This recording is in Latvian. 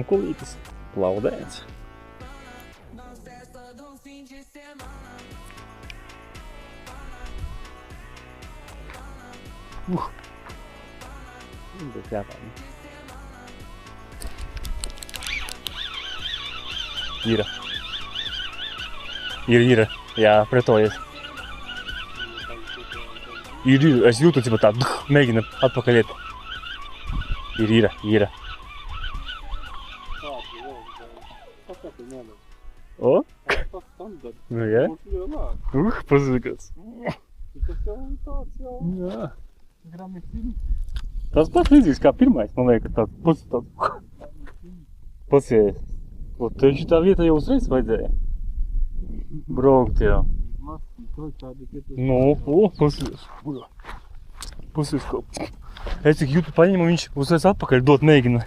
kulītis. Plaudēts. Būs jāpārni. Ir. Jā, pretojies. Ir. Es jūtu, cik tā mēģina atpakaļ iet. Ir. O? Nu, jā? Pazīkās. Jā. Tas pats līdzīgs kā pirmais, man liekas, tāds pasies. Un tieši tā vieta jau uzreiz vajadzēja. Braukt jau. Nu, pasies kaut. Es cik jūtu paņemu, viņš uzreiz atpakaļ dot mēģina.